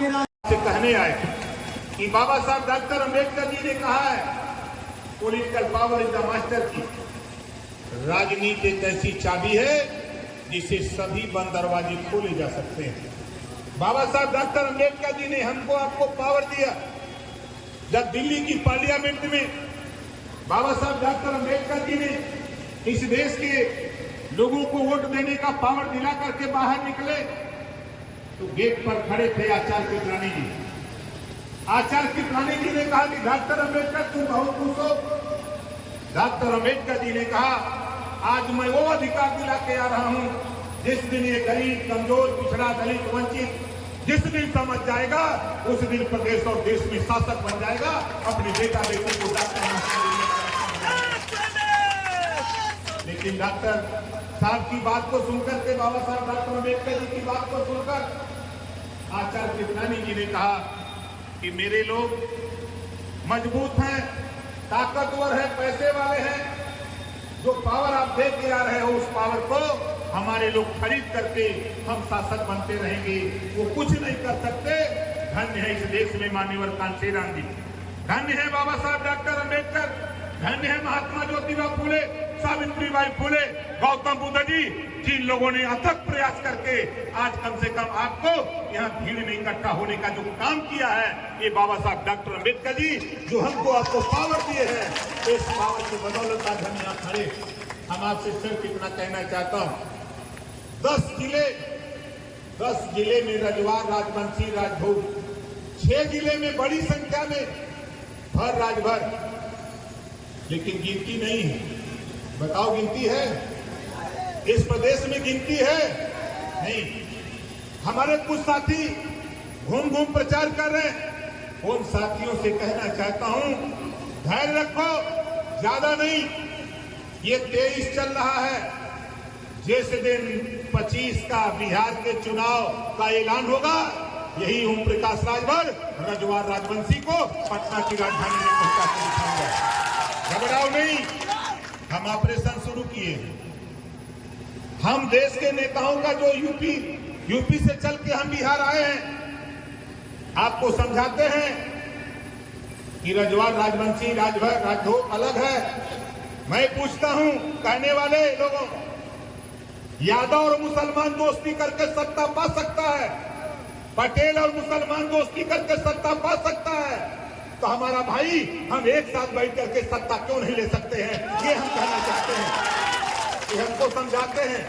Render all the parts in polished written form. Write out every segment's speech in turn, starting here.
से कहने आए कि बाबा साहब डॉक्टर अंबेडकर जी ने कहा है, political power is the master की। राजनीति एक ऐसी चाबी है जिसे सभी बंद दरवाजे खोले जा सकते हैं। बाबा साहब डॉक्टर अंबेडकर जी ने हमको आपको पावर दिया। जब दिल्ली की पार्लियामेंट में बाबा साहब डॉक्टर अंबेडकर जी ने इस देश के लोगों को वोट देने का पावर दिला करके बाहर निकले तो गेट पर खड़े थे आचार्य कृपलानी जी। आचार्य कृपलानी जी ने कहा कि डॉक्टर अंबेडकर तुम बहुत खुश हो। डॉक्टर अंबेडकर जी ने कहा आज मैं वो अधिकार दिला के आ रहा हूं जिस दिन ये गरीब, कमजोर, पिछड़ा, दलित, वंचित जिस दिन समझ जाएगा उस दिन प्रदेश और देश में शासक बन जाएगा। अपने बेटा बेटी को डॉक्टर। लेकिन डॉक्टर साहब की बात को सुनकर के, बाबा साहब डॉक्टर अंबेडकर जी की बात को सुनकर आचार्य कृपलानी जी ने कहा कि मेरे लोग मजबूत हैं, ताकतवर हैं, पैसे वाले हैं। जो पावर आप दे के आ रहे हो उस पावर को हमारे लोग खरीद करके हम शासक बनते रहेंगे। वो कुछ नहीं कर सकते। धन्य है इस देश में माननीय कांशीराम जी, धन्य है बाबा साहब डॉक्टर अंबेडकर, धन्य है महात्मा ज्योतिबा फूले, सावित्रीबाई फूले, गौतम बुद्ध जी, जिन लोगों ने अथक प्रयास करके आज कम से कम आपको यहाँ भीड़ में इकट्ठा होने का जो काम किया है, ये बाबा साहब डॉक्टर अंबेडकर जी जो हमको आपको पावर दिए हैं, इस पावर की बदौलत आज हम यहाँ खड़े। हम आपसे सिर्फ इतना कहना चाहता हूँ, 10 जिले में रजवार, राजवंशी, राजभोग, 6 जिले में बड़ी संख्या में भर राजभर, लेकिन गिनती नहीं है। बताओ गिनती है? इस प्रदेश में गिनती है? नहीं। हमारे कुछ साथी घूम घूम प्रचार कर रहे हैं। उन साथियों से कहना चाहता हूं, धैर्य रखो, ज्यादा नहीं। ये 23 चल रहा है। जिस दिन 25 का बिहार के चुनाव का ऐलान होगा, यही ओम प्रकाश राजभर रजवार, राजवंशी को पटना की राजधानी में पहुंचा के दिखाऊंगा। घबराओ नहीं। हम ऑपरेशन शुरू किए। हम देश के नेताओं का जो यूपी से चल के हम बिहार आए हैं, आपको समझाते हैं कि रजवार, राजवंशी, राजभर, राजभोग अलग है। मैं पूछता हूं कहने वाले लोगों, यादव और मुसलमान दोस्ती करके सत्ता पा सकता है, पटेल और मुसलमान दोस्ती करके सत्ता पा सकता है, तो हमारा भाई हम एक साथ बैठ करके सत्ता क्यों नहीं ले सकते हैं? ये हम कहना चाहते हैं, ये हमको समझाते हैं।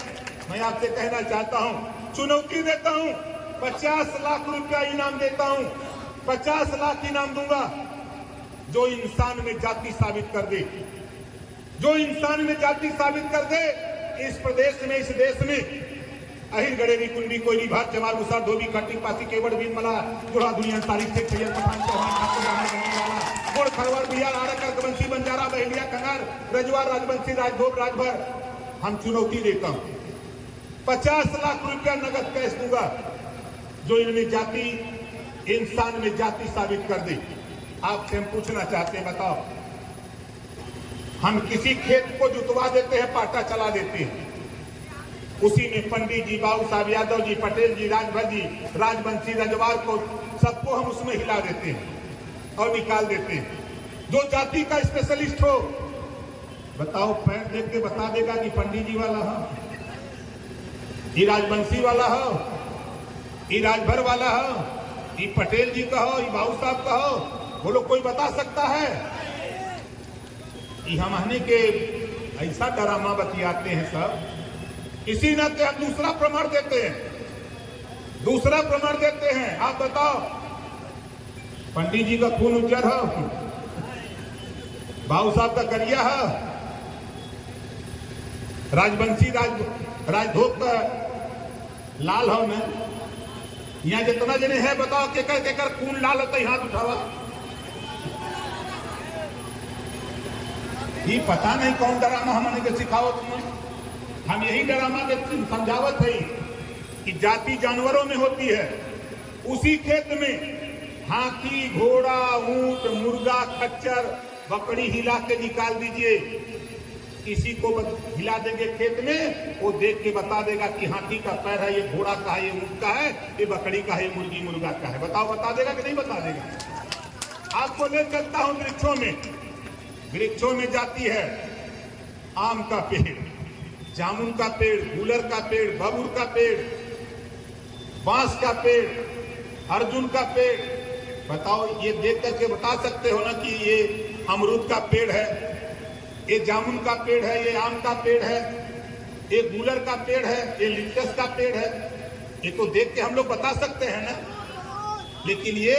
मैं आपसे कहना चाहता हूं, चुनौती देता हूं, 50 लाख रुपया इनाम देता हूं, 50 लाख इनाम दूंगा जो इंसान में जाति साबित कर दे, जो इंसान में जाति साबित कर दे। इस प्रदेश में, इस देश में अहिर, गड़ेरी, कुंडी, कोयली, भार, चमार, मुसार, धोबी, खट्टी, पासी, केवड़, भीम, मला, जोड़ा, दुनिया, तारीख, शेख, सैयद, पठान, चौहान, ठाकुर, वाला, गोड़, खरवार, बिहार, आरक, वंशी, बंजारा, बहेलिया, कंगार, रजवार, राजवंशी, राजभोग, राजभर। हम चुनौती देता हूं, 50 लाख रुपया नगद कैश दूंगा जो इनमें जाति, इंसान में जाति साबित कर दे। आपसे हम पूछना चाहते हैं, बताओ, हम किसी खेत को जुतवा देते हैं, पाटा चला देते हैं, उसी में पंडित जी, बाबू साहब यादव जी, पटेल जी, राजभर जी, राजवंशी, रजवार को सबको हम उसमें हिला देते हैं और निकाल देते हैं। जो जाति का स्पेशलिस्ट हो, बताओ, पैर देख के बता देगा कि पंडित जी वाला हो, ये राजवंशी वाला हो, ये राजभर वाला हो, ये पटेल जी का हो, ये बाबू साहब का हो, वो लोग कोई बता सकता है? ये हम आने के ऐसा डरामा बतियाते हैं सब। इसी नाते हम दूसरा प्रमाण देते हैं, दूसरा प्रमाण देते हैं। आप बताओ, पंडित जी का खून उज्जर हो, बाबू साहब का करिया हो, राजवंशी, राजभोग का लाल हो न? यहाँ जितना जने है बताओ, केकर खून लाल होता है? हाथ उठावा। ये पता नहीं कौन डरामा हमने के सिखाओ तुम। हम यही डरामा के समझावत है कि जाति जानवरों में होती है। उसी खेत में हाथी, घोड़ा, ऊंट, मुर्गा, खच्चर, बकरी हिला के निकाल दीजिए, किसी को हिला देंगे खेत में, वो देख के बता देगा कि हाथी का पैर है, ये घोड़ा का है, ये ऊंट का है, ये बकरी का है, ये मुर्गी मुर्गा का है। बताओ, बता देगा कि नहीं बता देगा? आपको ले चलता हूं वृक्षों में। वृक्षों में जाती है आम का पेड़, जामुन का पेड़, गूलर का पेड़, बबूर का पेड़, बांस का पेड़, अर्जुन का पेड़। बताओ, ये देख करके बता सकते हो ना कि ये अमरूद का पेड़ है, ये जामुन का पेड़ है, ये आम का पेड़ है, ये गूलर का पेड़ है, ये लिप्टस का पेड़ है। ये तो देख के हम लोग बता सकते हैं ना। लेकिन ये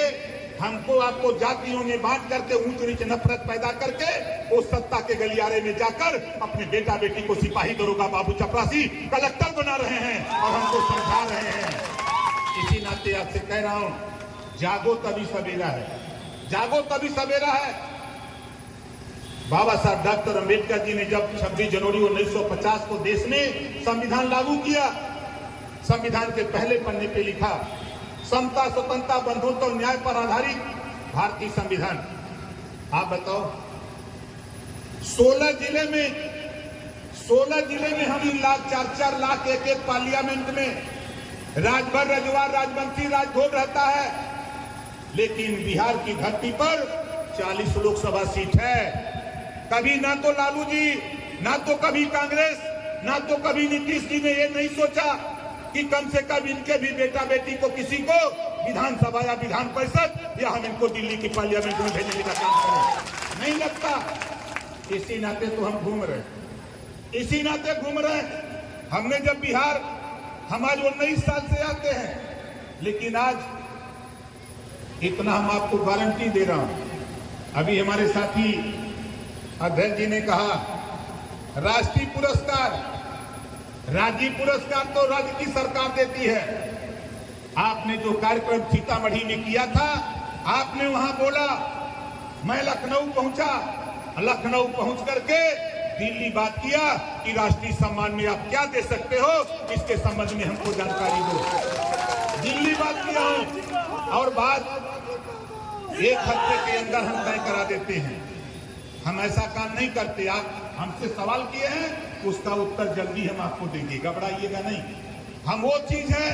हमको आपको जातियों में बांट करके ऊंच नीच नफरत पैदा करके उस सत्ता के गलियारे में जाकर अपने बेटा बेटी को सिपाही, दरोगा, बाबू, चपरासी, कलेक्टर बना रहे हैं और हमको समझा रहे हैं। इसी नाते आपसे कह रहा हूं, जागो तभी सवेरा है, जागो तभी सवेरा है। बाबा साहब डॉक्टर अंबेडकर जी ने जब 26 जनवरी 1950 को देश में संविधान लागू किया, संविधान के पहले पन्ने पे लिखा, समता, स्वतंत्रता, बंधुत्व और न्याय पर आधारित भारतीय संविधान। आप बताओ, 16 जिले में हम 3 लाख 4-4 लाख एक पार्लियामेंट में राजभर, रजवार, राजवंशी, राजभोग रहता है। लेकिन बिहार की धरती पर 40 लोकसभा सीट है। कभी ना तो लालू जी, ना तो कभी कांग्रेस, ना तो कभी नीतीश जी ने ये नहीं सोचा कि कम से कम इनके भी बेटा बेटी को किसी को विधानसभा या विधान परिषद या हम इनको दिल्ली की पार्लियामेंट में भेजने का काम करें। नहीं लगता। इसी नाते तो हम घूम रहे, इसी नाते घूम रहे। हमने जब बिहार, हम आज 19 साल से आते हैं, लेकिन आज इतना हम आपको गारंटी दे रहा हूं। अभी हमारे साथी अध्यक्ष जी ने कहा, राष्ट्रीय पुरस्कार, राज्य पुरस्कार तो राज्य की सरकार देती है। आपने जो कार्यक्रम सीतामढ़ी में किया था, आपने वहां बोला, मैं लखनऊ पहुंचा, लखनऊ पहुंच करके दिल्ली बात किया कि राष्ट्रीय सम्मान में आप क्या दे सकते हो, इसके संबंध में हमको जानकारी दो। दिल्ली बात किया हूं और बात 1 हफ्ते के अंदर हम तय करा देते हैं। हम ऐसा काम नहीं करते। आप हमसे सवाल किए हैं, उसका उत्तर जल्दी हम आपको देंगे, घबराइएगा नहीं। हम वो चीज है,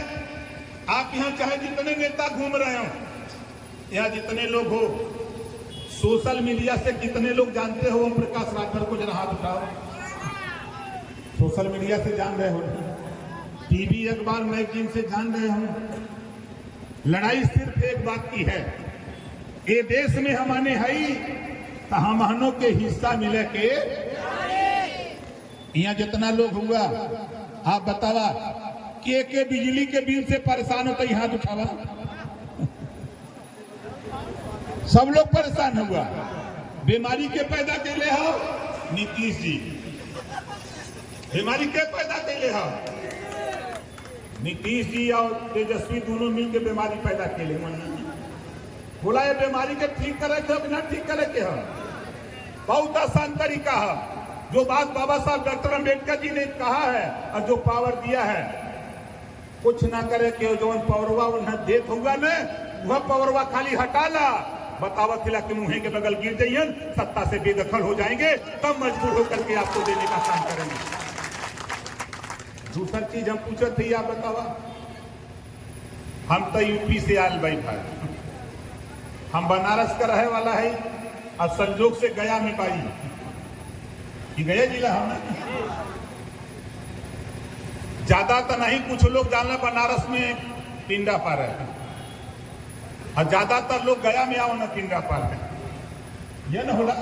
आप यहाँ चाहे जितने नेता घूम रहे हो, यहाँ जितने लोग हो, सोशल मीडिया से कितने लोग जानते हो ओम प्रकाश राठौर को? जरा हाथ उठाओ। सोशल मीडिया से जान रहे हो, टीवी, अखबार, मैगजीन से जान रहे हो। लड़ाई सिर्फ एक बात की है, ये देश में हमने है तो हमनों के हिस्सा मिले के। यहाँ जितना लोग हुआ, आप बतावा के बिजली के बिल से परेशान होता, हाथ उठावा। सब लोग परेशान हुआ। बीमारी के पैदा के ले हो नीतीश जी, बीमारी के पैदा के ले हो नीतीश जी और तेजस्वी दोनों मिलकर बीमारी पैदा के ले। बोला ये बीमारी के ठीक करे थे, बिना ठीक करे के हो। बहुत आसान तरीका है। जो बात बाबा साहब डॉक्टर अंबेडकर जी ने कहा है और जो पावर दिया है, कुछ ना करे के जो पावरवा उन्हें देत होगा न, वह पावरवा खाली हटा ला। बतावत खिला के मुंह के बगल गिर जाइए, सत्ता से बेदखल हो जाएंगे, तब मजबूर होकर के आपको देने का काम करेंगे। दूसरी चीज हम पूछे थे, आप बतावा, हम तो यूपी से आल भाई, हम बनारस का रहे वाला है और संजोग से गया में पाई कि गया जिला हम ज्यादा तो नहीं, कुछ लोग जानना बनारस में पिंडा पार है और ज्यादातर लोग गया में आओ ना पिंडा पार है। यह न होला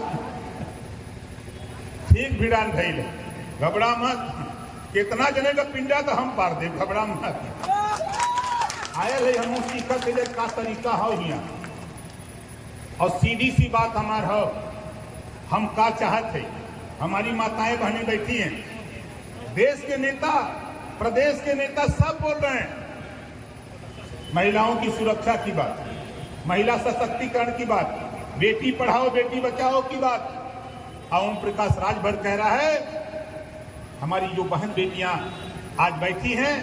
ठीक भिड़ान भइल, घबरा मत। कितना जने का पिंडा तो हम पार दे, घबरा मत। आयल है हम सीखत का तरीका हो हिया, और सीधी सी बात हमार हो, हम का चाहते हैं। हमारी माताएं बहनें बैठी हैं, देश के नेता, प्रदेश के नेता सब बोल रहे हैं महिलाओं की सुरक्षा की बात, महिला सशक्तिकरण की बात, बेटी पढ़ाओ बेटी बचाओ की बात। ओम प्रकाश राजभर कह रहा है, हमारी जो बहन बेटियां आज बैठी हैं,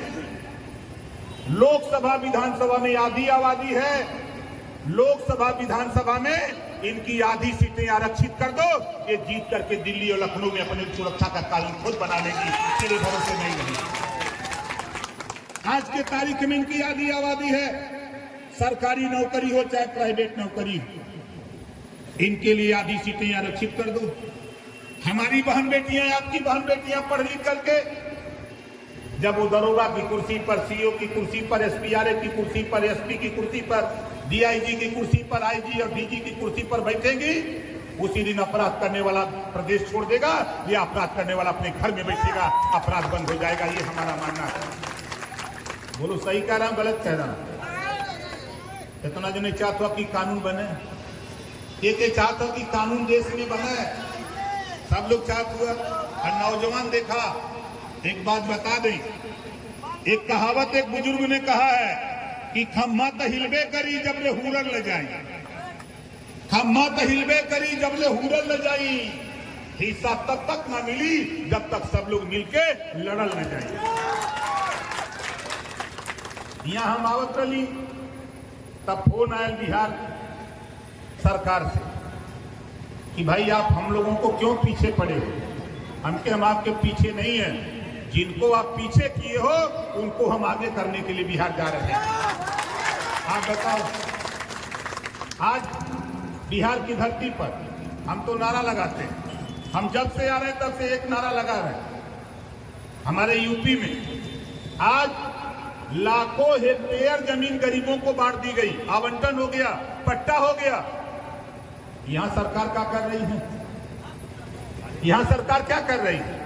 लोकसभा विधानसभा में आधी आबादी है, लोकसभा विधानसभा में इनकी आधी सीटें आरक्षित कर दो, ये जीत करके दिल्ली और लखनऊ में अपनी सुरक्षा का कानून खुद बना लेगी, तेरे भरोसे नहीं रही। आज के तारीख में इनकी आधी आबादी है, सरकारी नौकरी हो चाहे प्राइवेट नौकरी हो, इनके लिए आधी सीटें आरक्षित कर दो। हमारी बहन बेटियां, आपकी बहन बेटियां पढ़ लिख करके जब वो दरोगा की कुर्सी पर, सीओ की कुर्सी पर, एसपीआरए की कुर्सी पर, एसपी की कुर्सी पर, डीआईजी की कुर्सी पर, आईजी और डीजी की कुर्सी पर बैठेंगी, उसी दिन अपराध करने वाला प्रदेश छोड़ देगा या अपराध करने वाला अपने घर में बैठेगा, अपराध बंद हो जाएगा। ये हमारा मानना है। बोलो सही कह रहा हूं, गलत कह रहा हूं? इतना जो नहीं चाहता कि कानून बने, ये चाहता कि कानून देश में बने, सब लोग चाहते हुआ। और नौजवान देखा, एक बात बता दें, एक कहावत एक बुजुर्ग ने कहा है कि खम्मा तो हिलबे करी जब ले हुरर ले जाई, खम्मा तो हिलबे करी जब ले हुरर ले जाई, हिस्सा तब तक ना मिली जब तक सब लोग मिलके लड़ल न जाए। यहाँ हम आवत रही तब फोन आया बिहार सरकार से कि भाई आप हम लोगों को क्यों पीछे पड़े हो? हम आपके पीछे नहीं है, जिनको आप पीछे किए हो उनको हम आगे करने के लिए बिहार जा रहे हैं। आप बताओ, आज बिहार की धरती पर हम तो नारा लगाते हैं, हम जब से आ रहे हैं तब से एक नारा लगा रहे हैं। हमारे यूपी में आज लाखों हेक्टेयर जमीन गरीबों को बांट दी गई, आवंटन हो गया, पट्टा हो गया। यहां सरकार क्या कर रही है? यहां सरकार क्या कर रही है?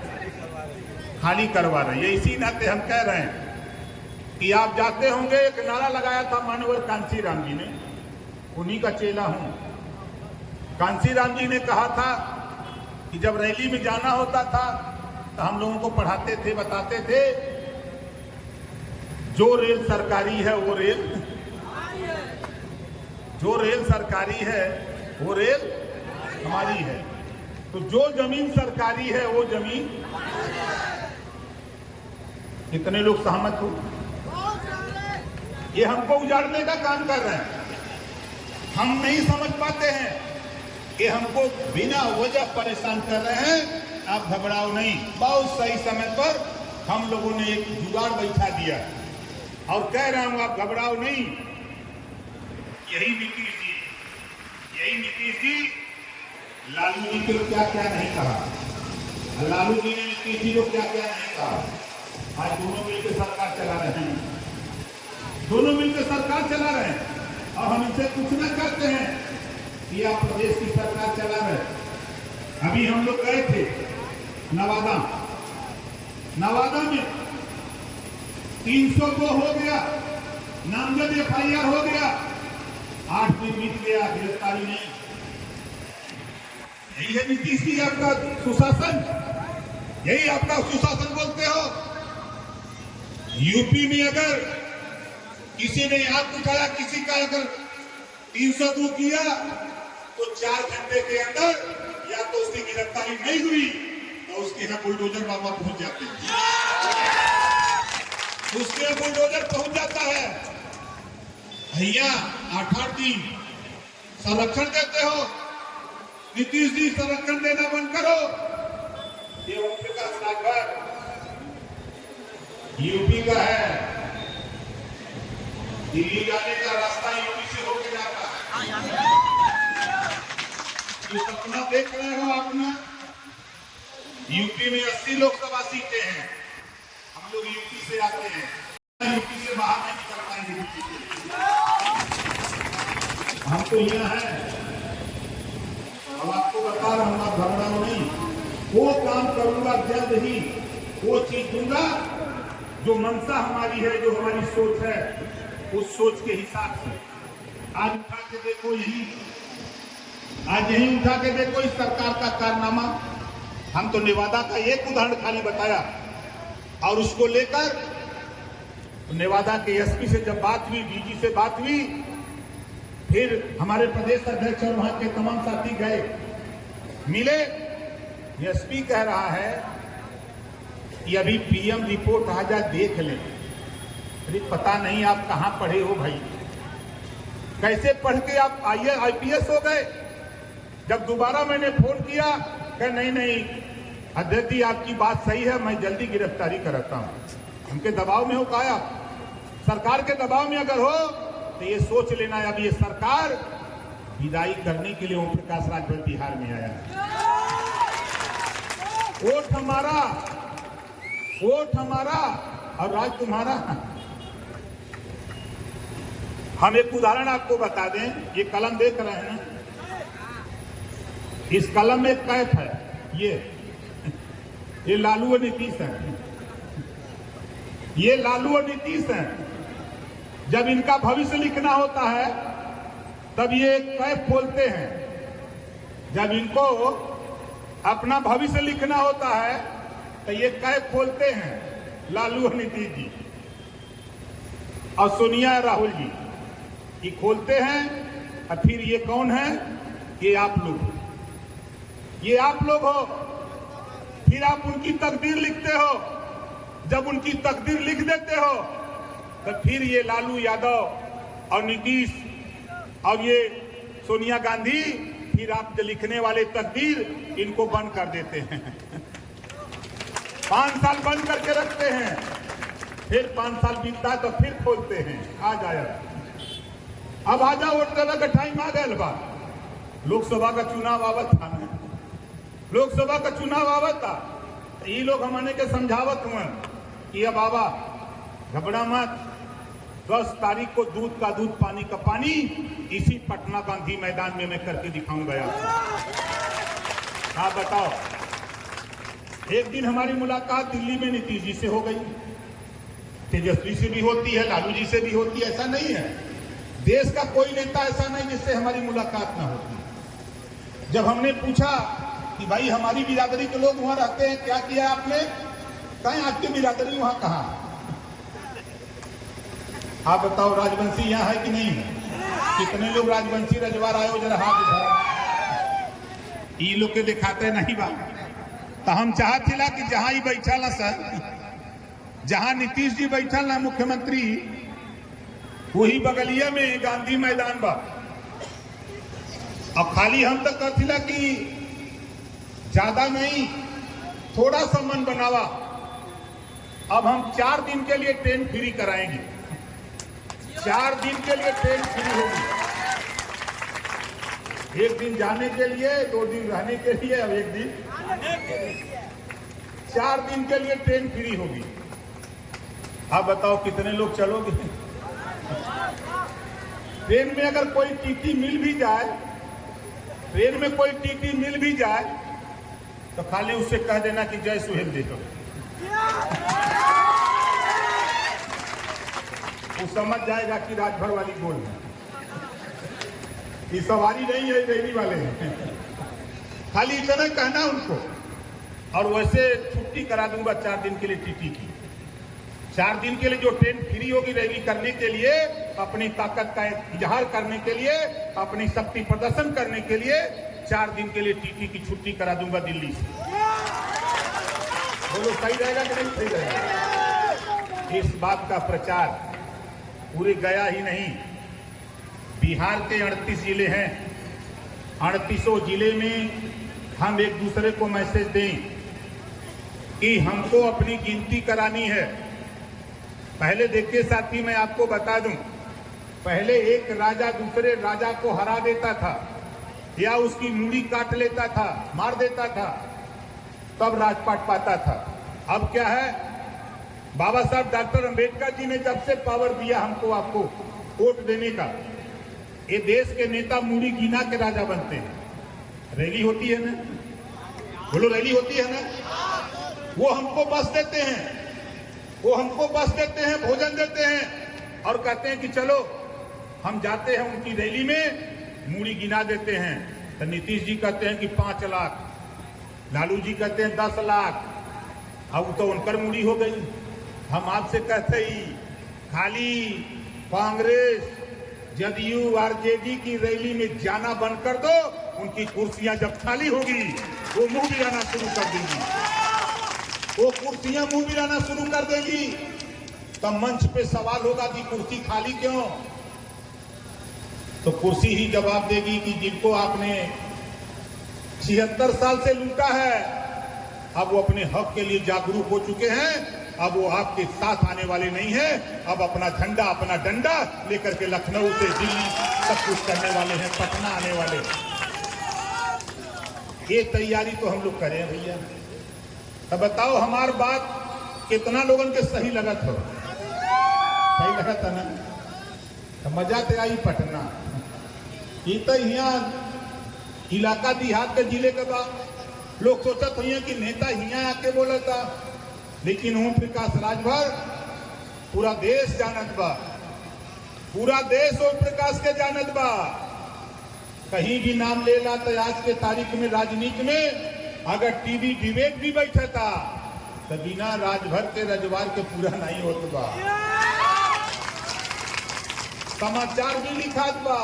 खाली करवा रही है। इसी नाते हम कह रहे हैं कि आप जाते होंगे, एक नारा लगाया था मानवर कांसीराम जी ने, उन्हीं का चेला हूं। कांसीराम जी ने कहा था कि जब रैली में जाना होता था तो हम लोगों को पढ़ाते थे, बताते थे, जो रेल सरकारी है वो रेल, जो रेल सरकारी है वो रेल हमारी है, तो जो जमीन सरकारी है वो जमीन। कितने लोग सहमत हो? ये हमको उजाड़ने का काम कर रहे हैं। हम नहीं समझ पाते हैं कि हमको बिना वजह परेशान कर रहे हैं। आप घबराओ नहीं, बहुत सही समय पर हम लोगों ने एक जुगाड़ बैठा दिया और कह रहा हूं आप घबराओ नहीं। यही नीतीश जी, यही नीतीश जी लालू जी को क्या क्या नहीं कहा, लालू जी ने नीतीश जी को क्या क्या नहीं कहा। आज दोनों मिलकर सरकार चला रहे हैं, दोनों मिलकर सरकार चला रहे हैं और हम इनसे पूछना चाहते हैं कि आप प्रदेश की सरकार चला रहे हैं। अभी हम लोग गए थे नवादा, नवादा में 302 हो गया, नामजद एफआईआर हो गया, 8 दिन बीत गया, गिरफ्तारी नहीं। यही है नीतीश जी आपका सुशासन, यही आपका सुशासन बोलते हो। यूपी में अगर किसी ने हाथ उठाया, किसी का अगर 302 किया तो 4 घंटे के अंदर या तो उसकी गिरफ्तारी नहीं हुई तो उसके यहाँ बुलडोजर बाबा पहुंच जाते हैं, उसके बुलडोजर पहुंच जाता है। भैया 8-8 दिन संरक्षण देते हो, नीतीश जी संरक्षण देना बंद करो। ये ओम प्रकाश राजभर यूपी का है, दिल्ली जाने का रास्ता यूपी से होकर जाता है। ये सपना देख रहे हो आपने? यूपी में 80 लोकसभा सीटें हैं, हम लोग यूपी से आते हैं, यूपी से बाहर नहीं निकल पाएंगे। हम तो यहाँ हैं, अब आपको बता रहा हूँ, आप घबराओ नहीं। वो काम करूंगा जल्द ही, वो चीज दूंगा जो मंशा हमारी है, जो हमारी सोच है, उस सोच के हिसाब से। आज उठा के देखो, आज यही उठा के देखो इस सरकार का कारनामा। हम तो नेवादा का एक उदाहरण खाली बताया और उसको लेकर नेवादा के एसपी से जब बात हुई, डीजी से बात हुई, फिर हमारे प्रदेश अध्यक्ष और वहां के तमाम साथी गए, मिले। एसपी कह रहा है कि अभी पीएम रिपोर्ट आ जा, देख ले। अरे पता नहीं आप कहां पढ़े हो भाई, कैसे पढ़ के आप आईपीएस हो गए? जब दोबारा मैंने फोन किया कि नहीं अध्यक्ष जी आपकी बात सही है, मैं जल्दी गिरफ्तारी कराता हूं। उनके दबाव में हो काया, सरकार के दबाव में अगर हो तो ये सोच लेना अब ये सरकार विदाई करने के लिए ओम प्रकाश राजभर बिहार में आया है। वोट हमारा और राज तुम्हारा। हम एक उदाहरण आपको बता दें, ये कलम देख रहे हैं, इस कलम में कैफ है, ये लालू और नीतीश है, ये लालू और नीतीश है। जब इनका भविष्य लिखना होता है तब ये कैफ बोलते हैं, जब इनको अपना भविष्य लिखना होता है तो ये कैफ बोलते हैं, लालू और नीतीश जी और सोनिया और राहुल जी ये खोलते हैं। और फिर ये कौन है? ये आप लोग हो। फिर आप उनकी तकदीर लिखते हो। जब उनकी तकदीर लिख देते हो तो फिर ये लालू यादव और नीतीश और ये सोनिया गांधी फिर आप जो लिखने वाले तकदीर इनको बंद कर देते हैं। 5 साल बंद करके रखते हैं, फिर 5 साल बीतता है तो फिर खोलते हैं। आ जाए अब आ जाओ, वोट देने का टाइम आ गया बा। लोकसभा का चुनाव आवत था, लोकसभा का चुनाव आवत था। ये लोग हमने के समझावत हुए कि अब बाबा घबरा मत, 10 तारीख को दूध का दूध पानी का पानी इसी पटना गांधी मैदान में मैं करके दिखाऊंगा। आप बताओ, एक दिन हमारी मुलाकात दिल्ली में नीतीश जी से हो गई, तेजस्वी से भी होती है, लालू जी से भी होती है, ऐसा नहीं है। देश का कोई नेता ऐसा नहीं जिससे हमारी मुलाकात ना होती। जब हमने पूछा कि भाई हमारी बिरादरी के लोग वहां रहते हैं, क्या किया आपने? कहीं आपकी बिरादरी वहां कहां? आप बताओ, राजवंशी यहाँ है कि नहीं है? कितने लोग राजवंशी रजवार आए हो? जरा हाथ उठाओ। ये लोग के दिखाते नहीं बा। तो हम चाहते ला कि जहां ही बैठा ला सर, जहां नीतीश जी बैठा ना मुख्यमंत्री, वही बगलिया में गांधी मैदान बा। अब खाली हम तक कहला कि ज्यादा नहीं, थोड़ा सा मन बनावा। अब हम 4 दिन के लिए ट्रेन फ्री कराएंगे। 4 दिन के लिए ट्रेन फ्री होगी। 1 दिन जाने के लिए, 2 दिन रहने के लिए, अब 1 दिन 4 दिन के लिए ट्रेन फ्री होगी। आप बताओ कितने लोग चलोगे? ट्रेन में अगर कोई टीटी मिल भी जाए, ट्रेन में कोई टीटी मिल भी जाए तो खाली उससे कह देना कि जय सुहेल देखो। वो समझ जाएगा कि राजभर वाली गोल है, ये सवारी नहीं है, रेली वाले हैं। खाली इतना कहना उनको, और वैसे छुट्टी करा दूंगा 4 दिन के लिए टीटी की। 4 दिन के लिए जो ट्रेन फ्री होगी रैली करने के लिए, अपनी ताकत का इजहार करने के लिए, अपनी शक्ति प्रदर्शन करने के लिए 4 दिन के लिए टीटी की छुट्टी करा दूंगा दिल्ली से। बोलो सही रहेगा कि नहीं सही रहेगा? इस बात का प्रचार पूरे गया ही नहीं, बिहार के 38 जिले हैं, 38 जिले में हम एक दूसरे को मैसेज दें कि हमको अपनी गिनती करानी है। पहले देखिए साथी, मैं आपको बता दूं, पहले एक राजा दूसरे राजा को हरा देता था या उसकी मूड़ी काट लेता था, मार देता था, तब राजपाट पाता था। अब क्या है, बाबा साहब डॉक्टर अंबेडकर जी ने जब से पावर दिया हमको आपको वोट देने का, ये देश के नेता मूड़ी गिना के राजा बनते हैं। रैली होती है ना, बोलो रैली होती है ना, वो हमको बस देते हैं, वो हमको बस देते हैं, भोजन देते हैं और कहते हैं कि चलो हम जाते हैं उनकी रैली में, मूड़ी गिना देते हैं। तो नीतीश जी कहते हैं कि 5 लाख, लालू जी कहते हैं 10 लाख, अब तो उनकर मूड़ी हो गई। हम आपसे कहते ही खाली कांग्रेस, जदयू, आरजेडी की रैली में जाना बंद कर दो, उनकी कुर्सियां जब खाली होगी वो मुंह गिराना शुरू कर देंगी, वो कुर्सियां मुंह गिराना शुरू कर देंगी। तब मंच पे सवाल होगा कि कुर्सी खाली क्यों? तो कुर्सी ही जवाब देगी कि जिनको आपने 76 साल से लूटा है। अब वो अपने हक के लिए जागरूक हो चुके हैं। अब वो आपके साथ आने वाले नहीं है। अब अपना झंडा अपना डंडा लेकर के लखनऊ से दिल्ली सब कुछ करने वाले हैं, पटना आने वाले हैं। ये तैयारी तो हम लोग करें भैया। तो बताओ हमार बात कितना लोगन के सही लगत हो? सही लगत है ना? तो मजा ते आई पटना। ये तो यहाँ इलाका देहात के जिले के बाद लोग सोचत हुई कि नेता यहाँ आके बोला था, लेकिन ओम प्रकाश राजभर पूरा देश जानत बा, पूरा देश ओम प्रकाश के जानत बा। कहीं भी नाम ले ला तो आज के तारीख में राजनीति में अगर टीवी डिबेट भी बैठा था तो बिना राजभर के रजवार के पूरा नहीं होता बा। समाचार भी लिखात बा,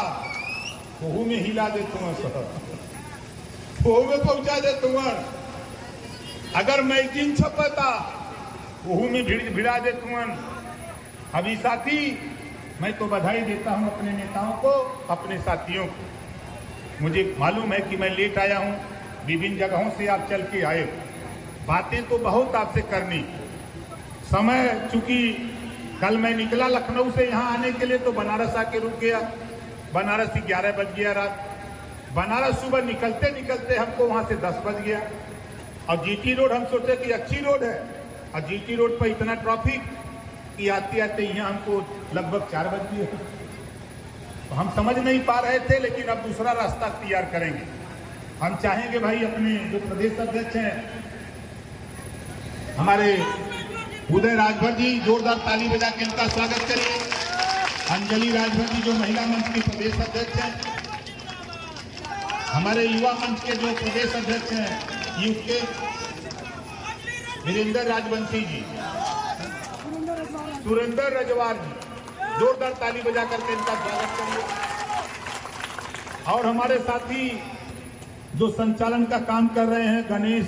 वहू में हिला दे तुम सब, वहू में पहुंचा दे तुम। अगर मैगजीन छपता वहू में भिड़ा दे तुम। अभी साथी मैं तो बधाई देता हूं अपने नेताओं को, अपने साथियों को। मुझे मालूम है कि मैं लेट आया हूं, विभिन्न जगहों से आप चल के आए। बातें तो बहुत आपसे करनी, समय चूंकि कल मैं निकला लखनऊ से यहाँ आने के लिए तो बनारस आके रुक गया। बनारस ही 11 बज गया रात। बनारस सुबह निकलते निकलते हमको वहां से 10 बज गया। और जीटी रोड हम सोचे कि अच्छी रोड है, और जीटी रोड पर इतना ट्रैफिक कि आते आते यहाँ हमको लगभग 4 बज गए। तो हम समझ नहीं पा रहे थे, लेकिन अब दूसरा रास्ता तैयार करेंगे। हम चाहेंगे भाई अपने जो प्रदेश अध्यक्ष हैं हमारे उदय राजभर जी, जोरदार ताली बजा के इनका स्वागत करिए। अंजलि राजभर जी जो महिला मंच की प्रदेश अध्यक्ष हैं, हमारे युवा मंच के जो प्रदेश अध्यक्ष हैं यूथ के वीरेंद्र राजवंशी जी, सुरेंद्र रजवार जी, जोरदार ताली बजा करके इनका स्वागत करिए। और हमारे साथी जो संचालन का काम कर रहे हैं गणेश